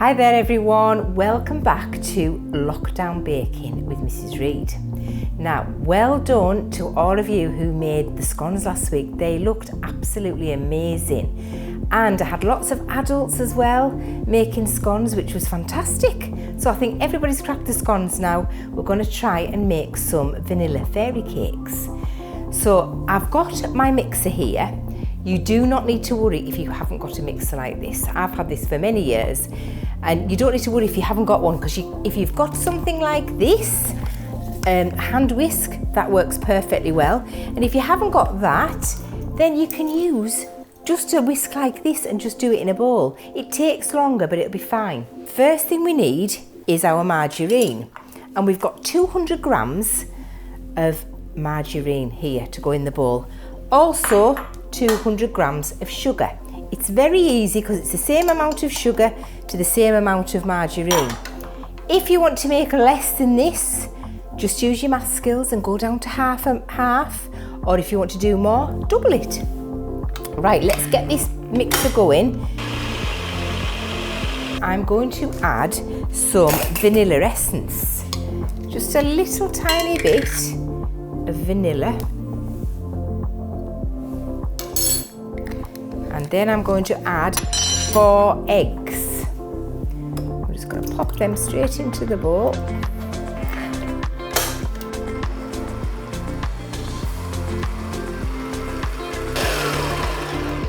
Hi there everyone, welcome back to Lockdown Baking with Mrs Reid. Now, well done to all of you who made the scones last week. They looked absolutely amazing. And I had lots of adults as well making scones, which was fantastic. So I think everybody's cracked the scones now. We're going to try and make some vanilla fairy cakes. So I've got my mixer here. You do not need to worry if you haven't got a mixer like this. I've had this for many years, and you don't need to worry if you haven't got one, because if you've got something like this, hand whisk, that works perfectly well. And if you haven't got that, then you can use just a whisk like this and just do it in a bowl. It takes longer, but it'll be fine. First thing we need is our margarine, and we've got 200 grams of margarine here to go in the bowl. Also 200 grams of sugar. It's very easy because it's the same amount of sugar to the same amount of margarine. If you want to make less than this, just use your math skills and go down to half and half, or if you want to do more, double it. Right, let's get this mixer going. I'm going to add some vanilla essence, just a little tiny bit of vanilla. And then I'm going to add 4 eggs. I'm just going to pop them straight into the bowl.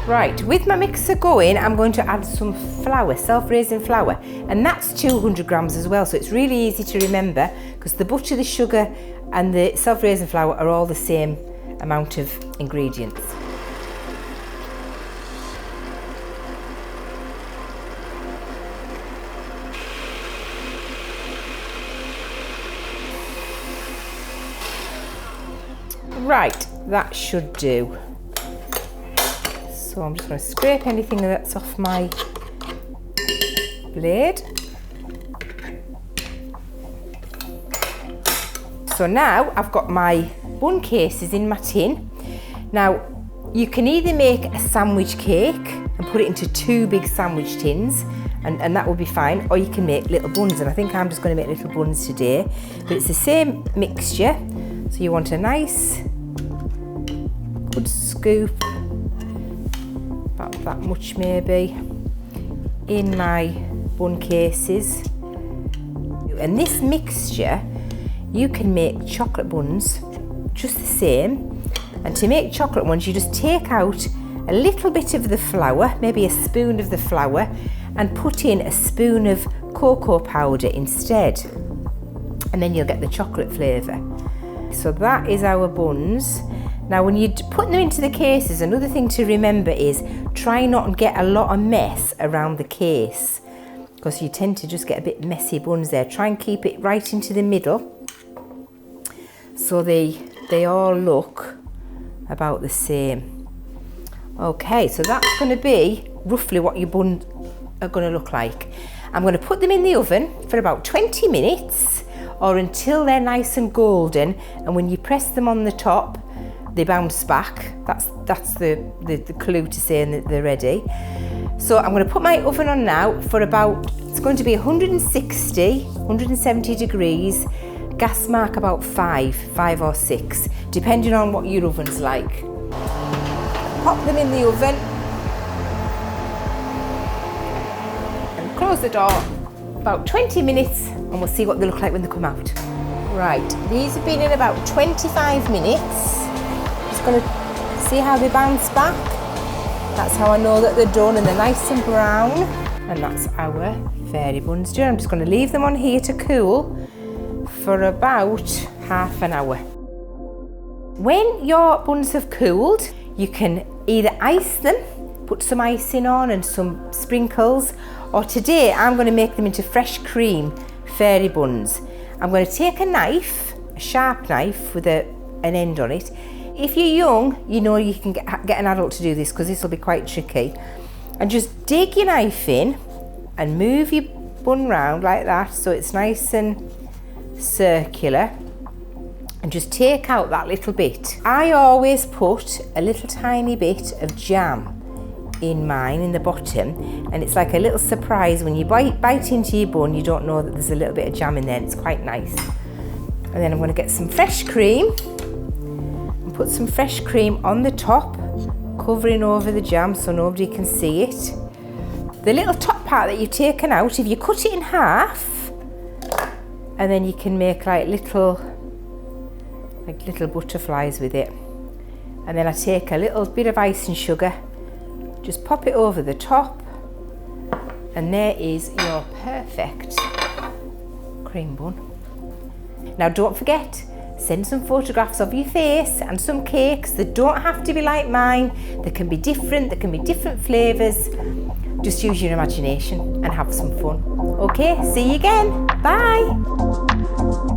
Right, with my mixer going, I'm going to add some flour, self-raising flour, and that's 200 grams as well, so it's really easy to remember because the butter, the sugar and the self-raising flour are all the same amount of ingredients. Right, that should do. So I'm just going to scrape anything that's off my blade. So now I've got my bun cases in my tin. Now you can either make a sandwich cake and put it into 2 big sandwich tins, and that will be fine, or you can make little buns, and I think I'm just going to make little buns today. But it's the same mixture, so you want a nice good scoop, about that much maybe, in my bun cases. And this mixture, you can make chocolate buns just the same. And to make chocolate ones, you just take out a little bit of the flour, maybe a spoon of the flour, and put in a spoon of cocoa powder instead. And then you'll get the chocolate flavour. So that is our buns. Now when you put them into the cases, another thing to remember is try not to get a lot of mess around the case, because you tend to just get a bit messy buns there. Try and keep it right into the middle so they all look about the same. Okay, so that's going to be roughly what your buns are going to look like. I'm going to put them in the oven for about 20 minutes or until they're nice and golden, and when you press them on the top, they bounce back. That's the clue to saying that they're ready. So I'm going to put my oven on now for about, it's going to be 170 degrees, gas mark about 5 or 6, depending on what your oven's like. Pop them in the oven and close the door. About 20 minutes, and we'll see what they look like when they come out. Right, these have been in about 25 minutes. Going to see how they bounce back. That's how I know that they're done and they're nice and brown. And that's our fairy buns done. I'm just going to leave them on here to cool for about half an hour. When your buns have cooled, you can either ice them, put some icing on and some sprinkles, or today I'm going to make them into fresh cream fairy buns. I'm going to take a knife, a sharp knife with an end on it. If you're young, you know you can get an adult to do this, because this will be quite tricky. And just dig your knife in and move your bun round like that so it's nice and circular, and just take out that little bit. I always put a little tiny bit of jam in mine in the bottom, and it's like a little surprise when you bite into your bun, you don't know that there's a little bit of jam in there, and it's quite nice. And then I'm going to get some fresh cream and put some fresh cream on the top, covering over the jam so nobody can see it. The little top part that you've taken out, if you cut it in half, and then you can make like little butterflies with it. And then I take a little bit of icing sugar, just pop it over the top, and there is your perfect cream bun. Now don't forget, send some photographs of your face and some cakes. They don't have to be like mine. They can be different, there can be different flavours. Just use your imagination and have some fun. Okay, see you again. Bye.